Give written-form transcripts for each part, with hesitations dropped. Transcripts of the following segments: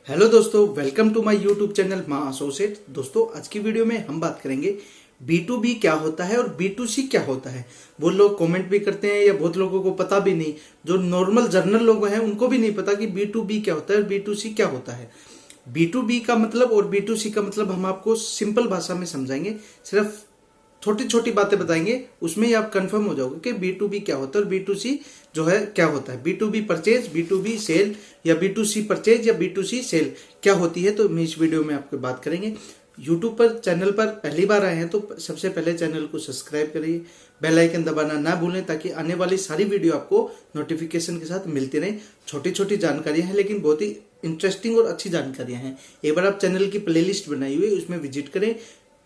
Hello दोस्तों, welcome to my YouTube channel Maa associate. दोस्तों, आज की वीडियो में हम बात करेंगे B2B क्या होता है और B2C क्या होता है। बहुत लोग कमेंट भी करते हैं या बहुत लोगों को पता भी नहीं, जो नॉर्मल जर्नल लोग हैं उनको भी नहीं पता कि B2B क्या होता है और B2C क्या होता है। B2B का मतलब और B2C का मतलब हम आपको सिंपल भाषा में समझाएंगे, सिर्फ छोटी छोटी बातें बताएंगे, उसमें ही आप कंफर्म हो जाओगे कि B2B क्या होता है और B2C जो है क्या होता है। B2B परचेज, B2B सेल या B2C परचेज या B2C सेल क्या होती है, तो हम इस वीडियो में आपको बात करेंगे। यूट्यूब पर चैनल पर पहली बार आए हैं तो सबसे पहले चैनल को सब्सक्राइब करिए, बेल आइकन दबाना ना भूलें ताकि आने वाली सारी वीडियो आपको नोटिफिकेशन के साथ मिलती रहे। छोटी छोटी जानकारियां हैं लेकिन बहुत ही इंटरेस्टिंग और अच्छी जानकारियां हैं। एक बार आप चैनल की प्लेलिस्ट बनाई हुई है, उसमें विजिट करें।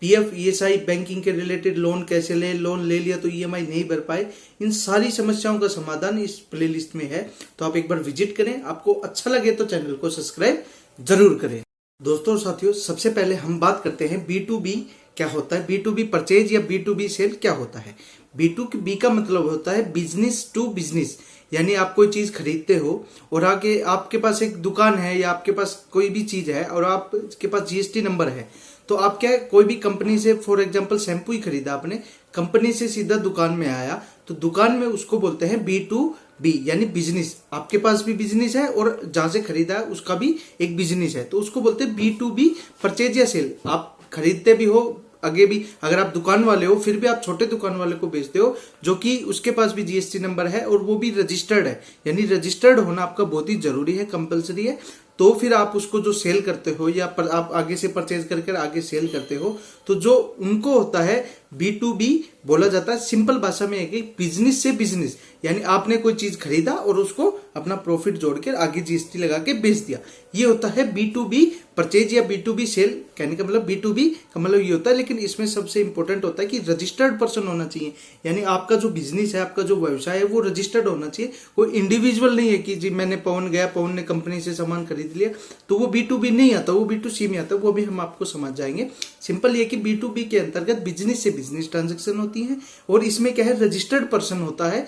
पीएफ, ईएसआई, बैंकिंग के रिलेटेड लोन कैसे ले, लोन ले लिया तो ईएमआई नहीं भर पाए, इन सारी समस्याओं का समाधान इस प्लेलिस्ट में है। तो आप एक बार विजिट करें, आपको अच्छा लगे तो चैनल को सब्सक्राइब जरूर करें। दोस्तों और साथियों, सबसे पहले हम बात करते हैं B2B क्या होता है। B2B परचेज या B2B सेल क्या होता है। B2B का मतलब होता है बिजनेस टू बिजनेस, यानी आप कोई चीज खरीदते हो और आगे आपके पास एक दुकान है या आपके पास कोई भी चीज है और आपके पास जीएसटी नंबर है, तो आप क्या कोई भी कंपनी से, फॉर एग्जांपल शैम्पू ही खरीदा आपने, कंपनी से सीधा दुकान में आया, तो दुकान में उसको बोलते हैं B2B यानी बिजनेस। आपके पास भी बिजनेस है और जहां से खरीदा है उसका भी एक बिजनेस है, तो उसको बोलते हैं B2B परचेज या सेल। आप खरीदते भी हो, आगे भी अगर आप दुकान वाले हो फिर भी आप छोटे दुकान वाले को बेचते हो जो कि उसके पास भी जीएसटी नंबर है और वो भी रजिस्टर्ड है, यानी रजिस्टर्ड होना आपका बहुत ही जरूरी है, कंपलसरी है। तो फिर आप उसको जो सेल करते हो या आप आगे से परचेज करके आगे सेल करते हो, तो जो उनको होता है B2B बोला जाता है। सिंपल भाषा में है कि बिजनेस से बिजनेस, यानी आपने कोई चीज खरीदा और उसको अपना प्रॉफिट जोड़कर आगे जीएसटी लगा के बेच दिया, ये होता है B2B परचेज या B2B सेल। कहने का मतलब B2B का मतलब ये होता है, लेकिन इसमें सबसे इंपॉर्टेंट होता है कि रजिस्टर्ड पर्सन होना चाहिए, यानी आपका जो बिजनेस है, आपका जो व्यवसाय है वो रजिस्टर्ड होना चाहिए। कोई इंडिविजुअल नहीं है कि जी मैंने पवन गया, पवन ने कंपनी से सामान खरीद लिया, तो वो B2B नहीं आता, वो B2C में आता, वो भी हम आपको समझ जाएंगे। सिंपल ये कि B2B के अंतर्गत बिजनेस से बिजनेस ट्रांजेक्शन होती है और इसमें क्या है, रजिस्टर्ड पर्सन होता है,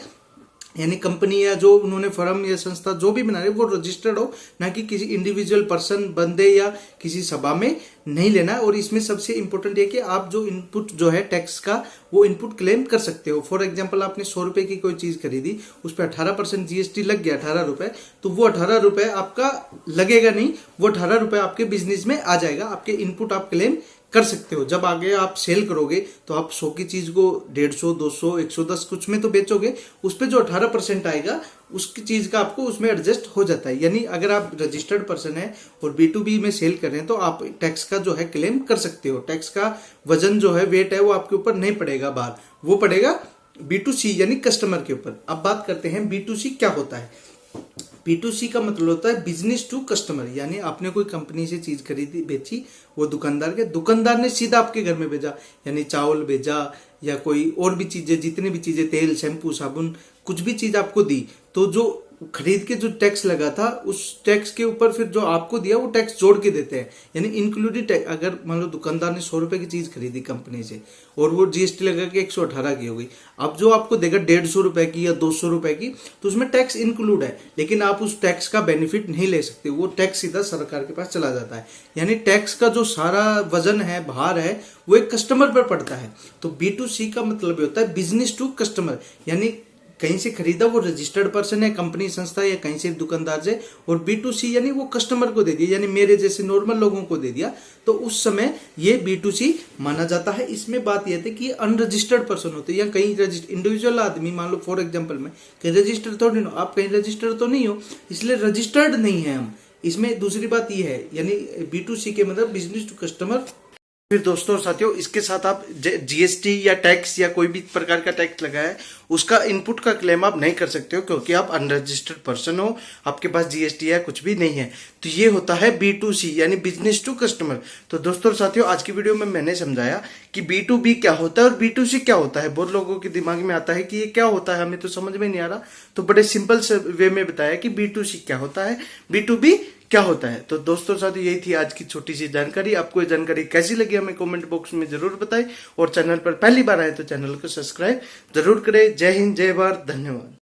यानी कंपनी या जो उन्होंने फर्म या संस्था जो भी बना रहे वो रजिस्टर्ड हो, ना कि किसी इंडिविजुअल पर्सन, बंदे या किसी सभा में नहीं लेना। और इसमें सबसे इंपॉर्टेंट है कि आप जो इनपुट जो है टैक्स का, वो इनपुट क्लेम कर सकते हो। फॉर एग्जांपल आपने 100 रुपए की कोई चीज खरीदी, उस पर 18% जीएसटी लग गया, 18 रुपए, तो वो 18 रुपए आपका लगेगा नहीं, वो 18 रुपए आपके बिजनेस में आ जाएगा, आपके इनपुट आप क्लेम कर सकते हो। जब आगे आप सेल करोगे तो आप 100 की चीज को 150, 200, 110 कुछ में तो बेचोगे, उस पर जो 18% आएगा उसकी चीज का आपको उसमें एडजस्ट हो जाता है। यानी अगर आप रजिस्टर्ड पर्सन है और B2B में सेल कर रहे हैं तो आप टैक्स का जो है क्लेम कर सकते हो। टैक्स का वजन जो है, वेट है, वो आपके ऊपर नहीं पड़ेगा बाहर, वो पड़ेगा B2C यानी कस्टमर के ऊपर। अब बात करते हैं B2C क्या होता है। B2C का मतलब होता है बिजनेस टू कस्टमर, यानी आपने कोई कंपनी से चीज खरीदी, बेची, वो दुकानदार ने सीधा आपके घर में भेजा, यानी चावल भेजा या कोई और भी चीजें, जितनी भी चीजें, तेल, शैम्पू, साबुन, कुछ भी चीज आपको दी, तो जो खरीद के जो टैक्स लगा था उस टैक्स के ऊपर फिर जो आपको दिया वो टैक्स जोड़ के देते हैं, यानी इंक्लूडेड टैक्स। अगर मान लो दुकानदार ने 100 रुपए की चीज खरीदी कंपनी से और वो जीएसटी लगा के 118 की हो गई, अब जो आपको देगा 150 रुपए की या 200 रुपए की, तो उसमें टैक्स इंक्लूड है, लेकिन आप उस टैक्स का बेनिफिट नहीं ले सकते, वो टैक्स सीधा सरकार के पास चला जाता है। यानी टैक्स का जो सारा वजन है, भार है, वो एक कस्टमर पर पड़ता है। तो B2C का मतलब होता है बिजनेस टू कस्टमर, यानी कहीं से खरीदा वो रजिस्टर्ड पर्सन है, कंपनी, संस्था या कहीं से दुकानदार से, और B2C यानी वो कस्टमर को दे दिया, यानी मेरे जैसे नॉर्मल लोगों को दे दिया, तो उस समय ये B2C माना जाता है। इसमें बात यह थी कि अनरजिस्टर्ड पर्सन होते हैं या कहीं इंडिविजुअल आदमी, मान लो फॉर एग्जांपल में कहीं रजिस्टर्ड तो नहीं हो, आप कहीं रजिस्टर्ड तो नहीं हो, इसलिए रजिस्टर्ड नहीं है हम। इसमें दूसरी बात यह है, यानी B2C के मतलब बिजनेस टू कस्टमर। फिर दोस्तों और साथियों, इसके साथ आप जीएसटी या टैक्स या कोई भी प्रकार का टैक्स लगा है उसका इनपुट का क्लेम आप नहीं कर सकते हो, क्योंकि आप अनरजिस्टर्ड पर्सन हो, आपके पास जीएसटी या कुछ भी नहीं है। तो ये होता है B2C यानी बिजनेस टू कस्टमर। तो दोस्तों और साथियों, आज की वीडियो में मैंने समझाया कि B2B क्या होता है और B2C क्या होता है। बहुत लोगों के दिमाग में आता है कि ये क्या होता है, हमें तो समझ में नहीं आ रहा, तो बड़े सिंपल से वे में बताया कि B2C क्या होता है, B2B क्या होता है। तो दोस्तों साथियों, यही थी आज की छोटी सी जानकारी। आपको ये जानकारी कैसी लगी हमें कमेंट बॉक्स में जरूर बताएं, और चैनल पर पहली बार आए तो चैनल को सब्सक्राइब जरूर करें। जय हिंद, जय भारत, धन्यवाद।